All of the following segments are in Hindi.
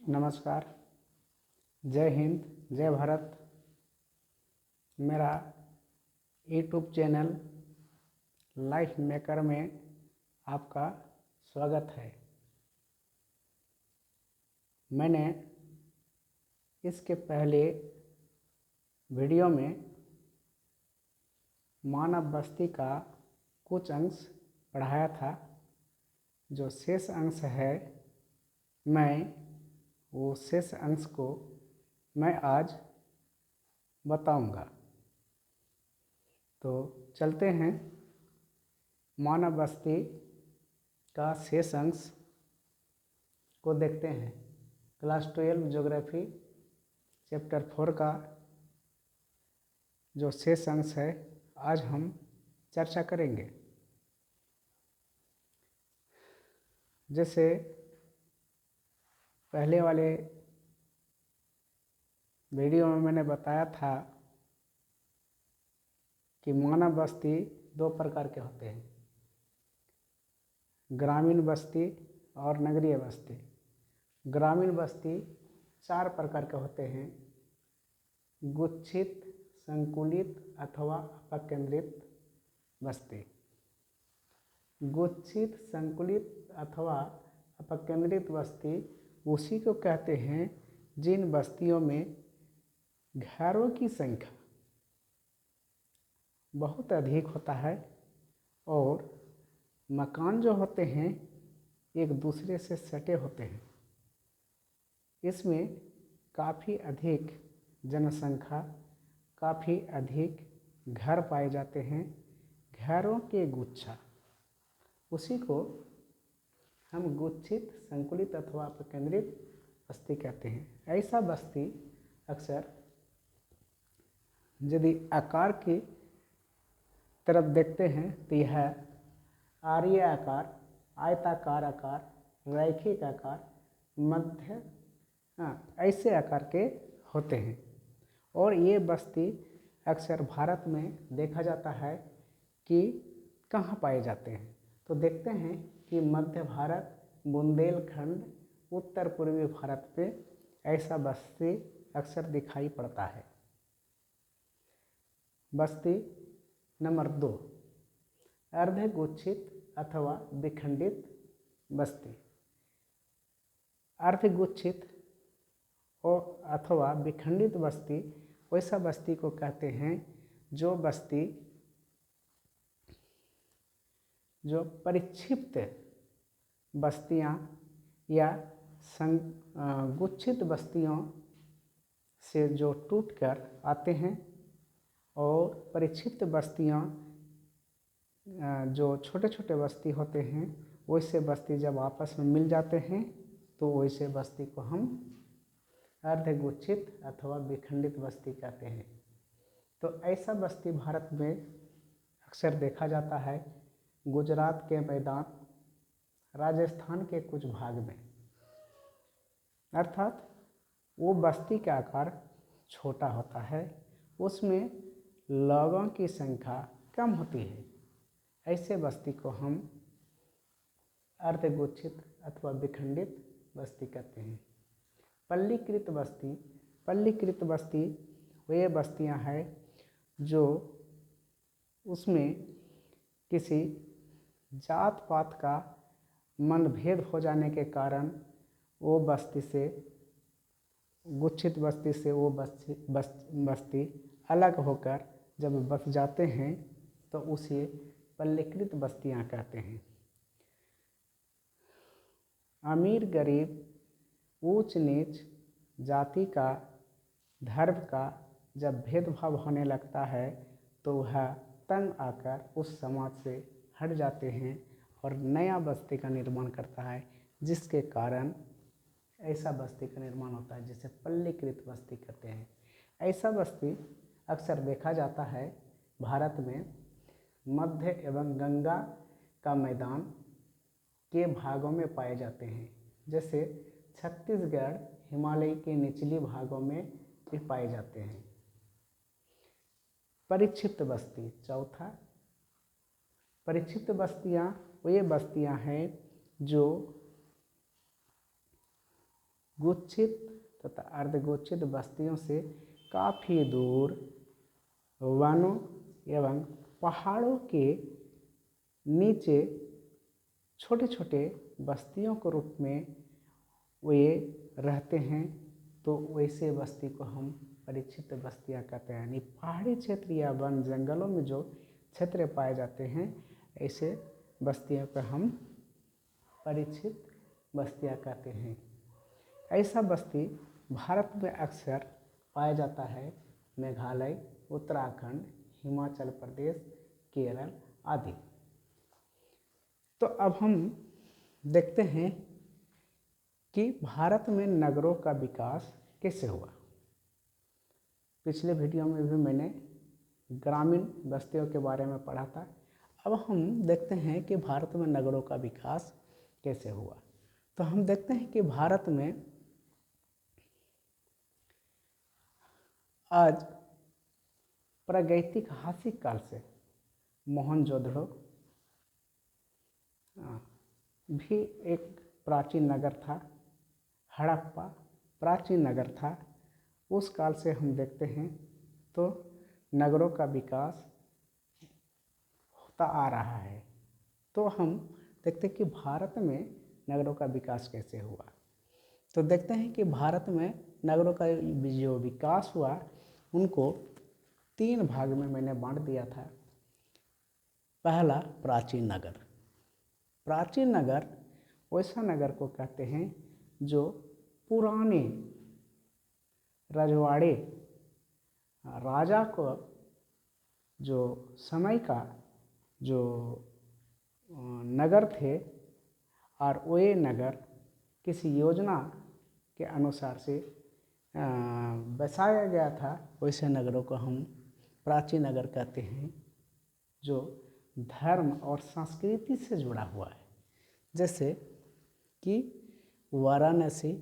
नमस्कार। जय हिंद, जय भारत। मेरा यूट्यूब चैनल लाइफ मेकर में आपका स्वागत है। मैंने इसके पहले वीडियो में मानव बस्ती का कुछ अंश पढ़ाया था। जो शेष अंश है, मैं वो शेष अंश को मैं आज बताऊंगा। तो चलते हैं मानव बस्ती का शेष अंश को देखते हैं। क्लास 12 ज्योग्राफी चैप्टर 4 का जो शेष अंश है, आज हम चर्चा करेंगे। जैसे पहले वाले वीडियो में मैंने बताया था कि मानव बस्ती दो प्रकार के होते हैं, ग्रामीण बस्ती और नगरीय बस्ती। ग्रामीण बस्ती 4 प्रकार के होते हैं, गुच्छित, संकुलित अथवा अपकेंद्रित बस्ती। गुच्छित, संकुलित अथवा अपकेंद्रित बस्ती उसी को कहते हैं जिन बस्तियों में घरों की संख्या बहुत अधिक होता है और मकान जो होते हैं एक दूसरे से सटे होते हैं। इसमें काफ़ी अधिक जनसंख्या, काफ़ी अधिक घर पाए जाते हैं, घरों के गुच्छा। उसी को हम गुच्छित, संकुलित अथवा अपकेंद्रित बस्ती कहते हैं। ऐसा बस्ती अक्सर यदि आकार की तरफ देखते हैं तो यह आर्य आकार, आयताकार आकार, रैखिक आकार, मध्य ऐसे आकार के होते हैं। और ये बस्ती अक्सर भारत में देखा जाता है कि कहाँ पाए जाते हैं। तो देखते हैं कि मध्य भारत, बुंदेलखंड, उत्तर पूर्वी भारत पे ऐसा बस्ती अक्सर दिखाई पड़ता है। बस्ती नंबर 2, अर्धगुच्छित अथवा विखंडित बस्ती। अर्धगुच्छित और अथवा विखंडित बस्ती वैसा बस्ती को कहते हैं जो बस्ती जो परिक्षिप्त बस्तियां या गुच्छित बस्तियों से जो टूटकर आते हैं, और परिक्षिप्त बस्तियां जो छोटे छोटे बस्ती होते हैं, वैसे बस्ती जब आपस में मिल जाते हैं तो वैसे बस्ती को हम अर्धगुच्छित अथवा विखंडित बस्ती कहते हैं। तो ऐसा बस्ती भारत में अक्सर देखा जाता है गुजरात के मैदान, राजस्थान के कुछ भाग में। अर्थात वो बस्ती का आकार छोटा होता है, उसमें लोगों की संख्या कम होती है। ऐसे बस्ती को हम अर्धगुच्छित अथवा विखंडित बस्ती कहते हैं। पल्लीकृत बस्ती। पल्लीकृत बस्ती वे बस्तियां हैं जो उसमें किसी जात पात का मनभेद हो जाने के कारण वो बस्ती से, गुच्छित बस्ती से वो बस्ती अलग होकर जब बस जाते हैं तो उसे पल्लीकृत बस्तियां कहते हैं। अमीर गरीब, ऊंच नीच, जाति का, धर्म का जब भेदभाव होने लगता है तो वह तंग आकर उस समाज से हट जाते हैं और नया बस्ती का निर्माण करता है, जिसके कारण ऐसा बस्ती का निर्माण होता है जिसे पल्लीकृत बस्ती कहते हैं। ऐसा बस्ती अक्सर देखा जाता है भारत में मध्य एवं गंगा का मैदान के भागों में पाए जाते हैं। जैसे छत्तीसगढ़, हिमालय के निचली भागों में भी पाए जाते हैं। परिक्षिप्त बस्ती। चौथा, परिक्षिप्त बस्तियाँ वे बस्तियाँ हैं जो गुच्छित तथा अर्धगुच्छित बस्तियों से काफ़ी दूर वनों एवं पहाड़ों के नीचे छोटे छोटे बस्तियों के रूप में वे रहते हैं, तो वैसे बस्ती को हम परिचित बस्तियां कहते हैं। यानी पहाड़ी क्षेत्र या वन जंगलों में जो क्षेत्र पाए जाते हैं, ऐसे बस्तियों को हम परिचित बस्तियां कहते हैं। ऐसा बस्ती भारत में अक्सर पाया जाता है मेघालय, उत्तराखंड, हिमाचल प्रदेश, केरल आदि। तो अब हम देखते हैं कि भारत में नगरों का विकास कैसे हुआ। पिछले वीडियो में भी मैंने ग्रामीण बस्तियों के बारे में पढ़ा था। अब हम देखते हैं कि भारत में नगरों का विकास कैसे हुआ। तो हम देखते हैं कि भारत में आज प्रागैतिहासिक काल से मोहनजोदड़ो भी एक प्राचीन नगर था, हड़प्पा प्राचीन नगर था। उस काल से हम देखते हैं तो नगरों का विकास होता आ रहा है। तो हम देखते हैं कि भारत में नगरों का विकास कैसे हुआ। तो देखते हैं कि भारत में नगरों का जो विकास हुआ उनको 3 भाग में मैंने बांट दिया था। पहला प्राचीन नगर। प्राचीन नगर वैसा नगर को कहते हैं जो पुराने रजवाड़े राजा को जो समय का जो नगर थे और वे नगर किसी योजना के अनुसार से बसाया गया था, वैसे नगरों को हम प्राचीन नगर कहते हैं जो धर्म और संस्कृति से जुड़ा हुआ है। जैसे कि वाराणसी,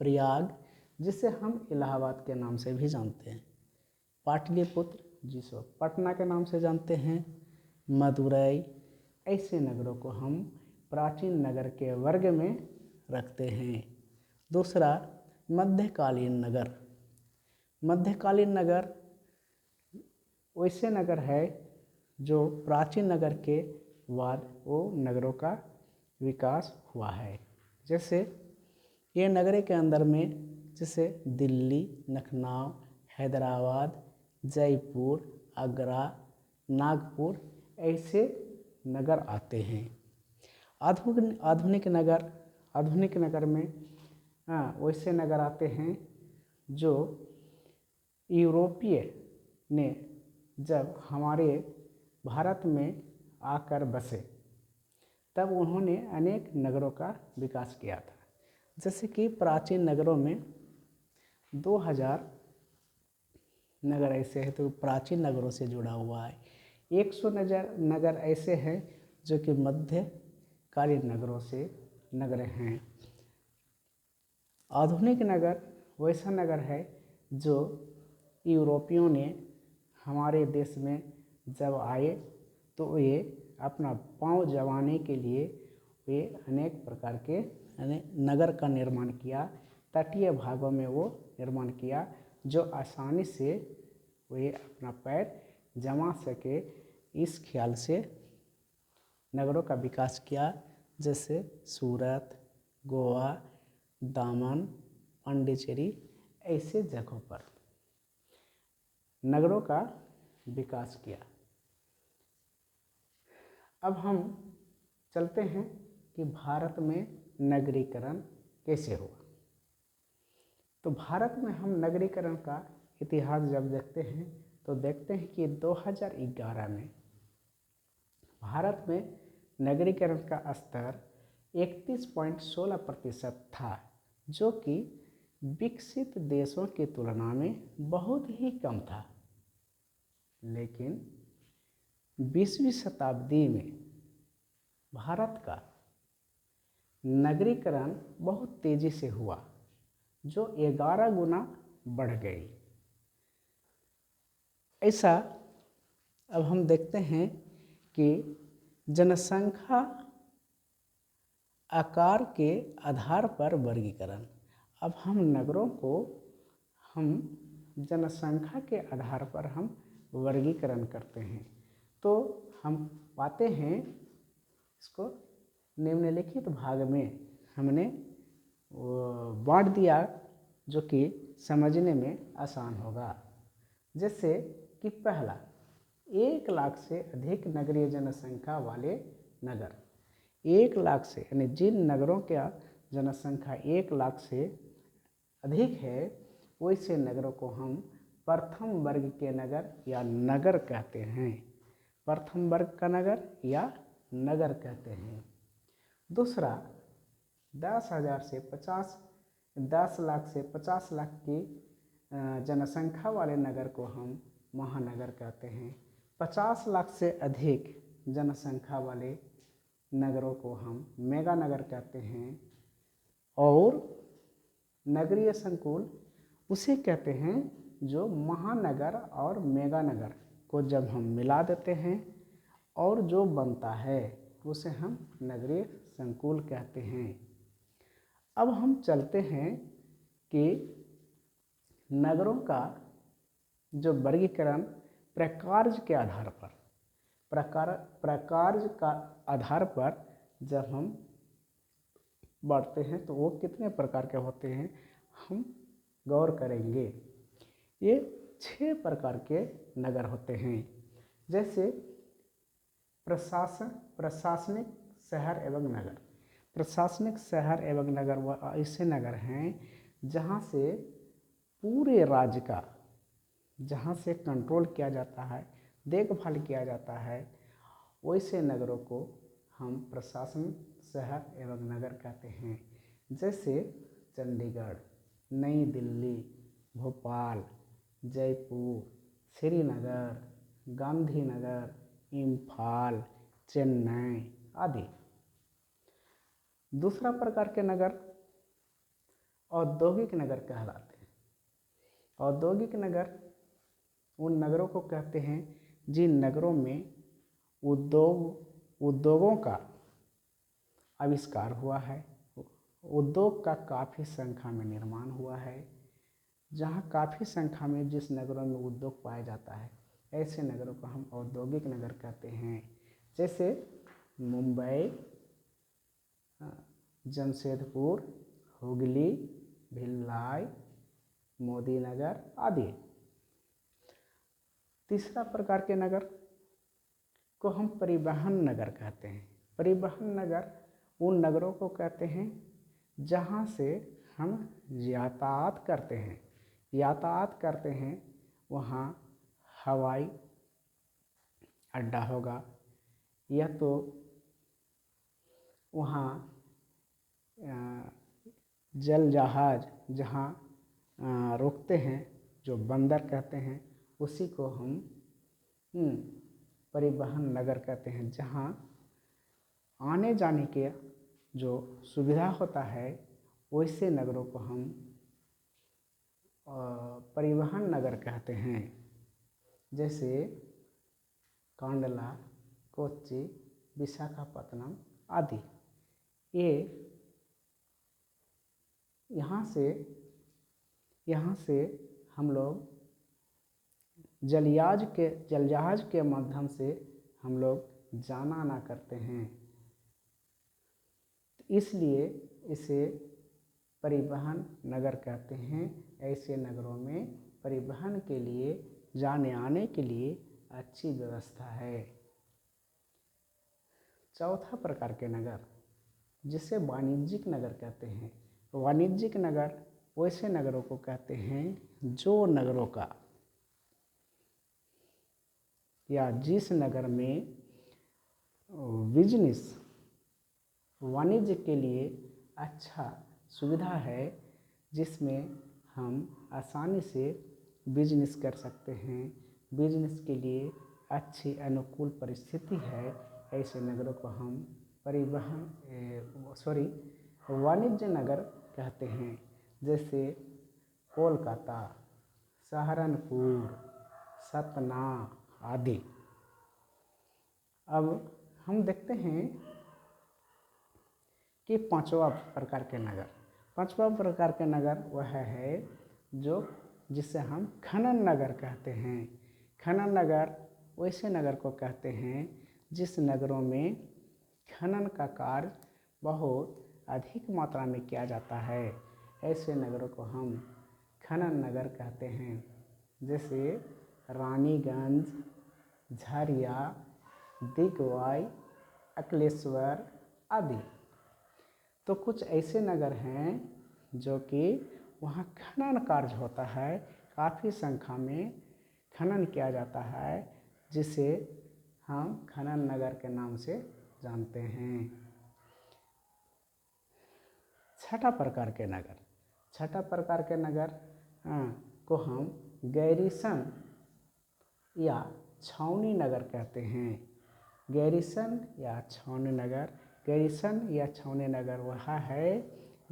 प्रयाग जिसे हम इलाहाबाद के नाम से भी जानते हैं, पाटलिपुत्र जिसे पटना के नाम से जानते हैं, मदुरई, ऐसे नगरों को हम प्राचीन नगर के वर्ग में रखते हैं। दूसरा मध्यकालीन नगर। मध्यकालीन नगर वैसे नगर है जो प्राचीन नगर के बाद वो नगरों का विकास हुआ है। जैसे ये नगरे के अंदर में जैसे दिल्ली, लखनऊ, हैदराबाद, जयपुर, आगरा, नागपुर ऐसे नगर आते हैं। आधुनिक नगर में वैसे नगर आते हैं जो यूरोपीय ने जब हमारे भारत में आकर बसे तब उन्होंने अनेक नगरों का विकास किया था। जैसे कि प्राचीन नगरों में 2000 नगर ऐसे हैं तो प्राचीन नगरों से जुड़ा हुआ है। 100 नगर ऐसे हैं जो कि मध्यकालीन नगरों से नगर हैं। आधुनिक नगर वैसा नगर है जो यूरोपियों ने हमारे देश में जब आए तो वे अपना पांव जमाने के लिए वे अनेक प्रकार के नगर का निर्माण किया। तटीय भागों में वो निर्माण किया जो आसानी से वे अपना पैर जमा सके, इस ख्याल से नगरों का विकास किया। जैसे सूरत, गोवा, दामन, पांडिचेरी ऐसे जगहों पर नगरों का विकास किया। अब हम चलते हैं कि भारत में नगरीकरण कैसे हुआ। तो भारत में हम नगरीकरण का इतिहास जब देखते हैं तो देखते हैं कि 2011 में भारत में नगरीकरण का स्तर 31.16% था, जो कि विकसित देशों की तुलना में बहुत ही कम था। लेकिन 20वीं शताब्दी में भारत का नगरीकरण बहुत तेजी से हुआ, जो 11 गुना बढ़ गई। ऐसा अब हम देखते हैं कि जनसंख्या आकार के आधार पर वर्गीकरण। अब हम नगरों को हम जनसंख्या के आधार पर हम वर्गीकरण करते हैं। तो हम पाते हैं इसको निम्नलिखित भाग में हमने बांट दिया जो कि समझने में आसान होगा। जैसे कि पहला, 1 लाख से अधिक नगरीय जनसंख्या वाले नगर। 1 लाख से यानी जिन नगरों का जनसंख्या 1 लाख से अधिक है वैसे नगरों को हम प्रथम वर्ग के नगर या नगर कहते हैं। प्रथम वर्ग का नगर या नगर कहते हैं। दूसरा, 10 लाख से 50 लाख की जनसंख्या वाले नगर को हम महानगर कहते हैं। 50 लाख से अधिक जनसंख्या वाले नगरों को हम मेगा नगर कहते हैं। और नगरीय संकुल उसे कहते हैं जो महानगर और मेगा नगर को जब हम मिला देते हैं और जो बनता है उसे हम नगरीय संकुल कहते हैं। अब हम चलते हैं कि नगरों का जो वर्गीकरण प्रकार के आधार पर प्रकार का आधार पर जब हम बढ़ते हैं तो वो कितने प्रकार के होते हैं हम गौर करेंगे। ये 6 प्रकार के नगर होते हैं। जैसे प्रशासनिक शहर एवं नगर। प्रशासनिक शहर एवं नगर वह ऐसे नगर हैं जहाँ से पूरे राज्य का, जहाँ से कंट्रोल किया जाता है, देखभाल किया जाता है, वैसे नगरों को हम प्रशासनिक शहर एवं नगर कहते हैं। जैसे चंडीगढ़, नई दिल्ली, भोपाल, जयपुर, श्रीनगर, गांधीनगर, इम्फाल, चेन्नई आदि। दूसरा प्रकार के नगर औद्योगिक नगर कहलाते हैं। औद्योगिक नगर उन नगरों को कहते हैं जिन नगरों में उद्योगों का आविष्कार हुआ है, उद्योग का काफ़ी संख्या में निर्माण हुआ है। जहाँ काफ़ी संख्या में जिस नगरों में उद्योग पाया जाता है ऐसे नगरों को हम औद्योगिक नगर कहते हैं। जैसे मुंबई, जमशेदपुर, हुगली, भिलाई, मोदीनगर आदि। तीसरा प्रकार के नगर को हम परिवहन नगर कहते हैं। परिवहन नगर उन नगरों को कहते हैं जहाँ से हम यातायात करते हैं। वहाँ हवाई अड्डा होगा या तो वहाँ जल जहाज जहाँ रोकते हैं जो बंदर कहते हैं उसी को हम परिवहन नगर कहते हैं। जहाँ आने जाने के जो सुविधा होता है वैसे नगरों को हम परिवहन नगर कहते हैं। जैसे कांडला, कोच्चि, विशाखापत्तनम आदि। ये यहाँ से हम लोग जलजहाज के माध्यम से हम लोग जाना आना करते हैं, इसलिए इसे परिवहन नगर कहते हैं। ऐसे नगरों में परिवहन के लिए, जाने आने के लिए अच्छी व्यवस्था है। चौथा प्रकार के नगर जिसे वाणिज्यिक नगर कहते हैं। वाणिज्यिक नगर वैसे नगरों को कहते हैं जो नगरों का या जिस नगर में बिजनेस वाणिज्य के लिए अच्छा सुविधा है, जिसमें हम आसानी से बिजनेस कर सकते हैं, बिजनेस के लिए अच्छी अनुकूल परिस्थिति है, ऐसे नगरों को हम वाणिज्य नगर कहते हैं। जैसे कोलकाता, सहारनपुर, सतना आदि। अब हम देखते हैं कि पांचवा प्रकार के नगर। पांचवा प्रकार के नगर वह है जिसे हम खनन नगर कहते हैं। खनन नगर वैसे नगर को कहते हैं जिस नगरों में खनन का कार्य बहुत अधिक मात्रा में किया जाता है। ऐसे नगरों को हम खनन नगर कहते हैं, जैसे रानीगंज, झरिया, दिगवाई, अकलेश्वर आदि। तो कुछ ऐसे नगर हैं जो कि वहाँ खनन कार्य होता है, काफ़ी संख्या में खनन किया जाता है, जिसे हम खनन नगर के नाम से जानते हैं। छठा प्रकार के नगर, छठा प्रकार के नगर को हम गैरीसन या छावनी नगर कहते हैं। गैरीसन या छावनी नगर, गैरीसन या छावनी नगर वह है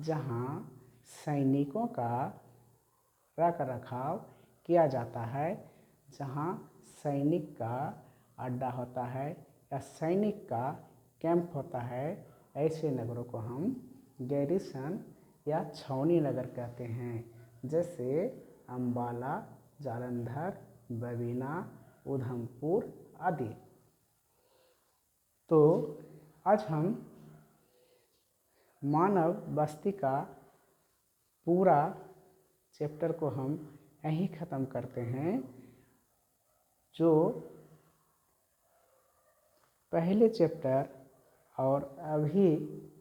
जहाँ सैनिकों का रख रखाव किया जाता है, जहाँ सैनिक का अड्डा होता है या सैनिक का कैंप होता है। ऐसे नगरों को हम गैरीसन या छावनी नगर कहते हैं, जैसे अम्बाला, जालंधर, बबीना, उधमपुर आदि। तो आज हम मानव बस्ती का पूरा चैप्टर को हम यहीं ख़त्म करते हैं। जो पहले चैप्टर और अभी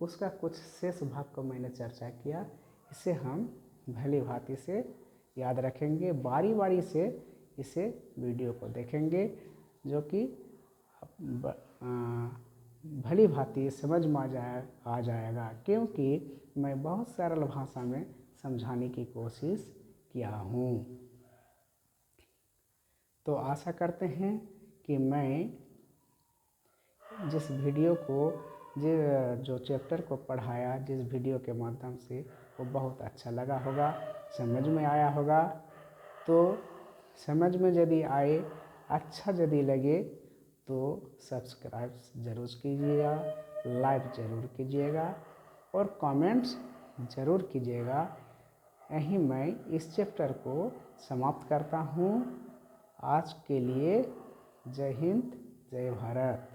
उसका कुछ शेष भाग को मैंने चर्चा किया, इसे हम भली भांति से याद रखेंगे, बारी बारी से इसे वीडियो को देखेंगे, जो कि भली भांति समझ में आ जाएगा, क्योंकि मैं बहुत सरल भाषा में समझाने की कोशिश किया हूँ। तो आशा करते हैं कि मैं जिस वीडियो को जो चैप्टर को पढ़ाया, जिस वीडियो के माध्यम से, वो बहुत अच्छा लगा होगा, समझ में आया होगा। तो समझ में यदि आए, अच्छा यदि लगे तो सब्सक्राइब ज़रूर कीजिएगा, लाइक ज़रूर कीजिएगा और कमेंट्स ज़रूर कीजिएगा। यहीं मैं इस चैप्टर को समाप्त करता हूँ। आज के लिए जय हिंद, जय भारत।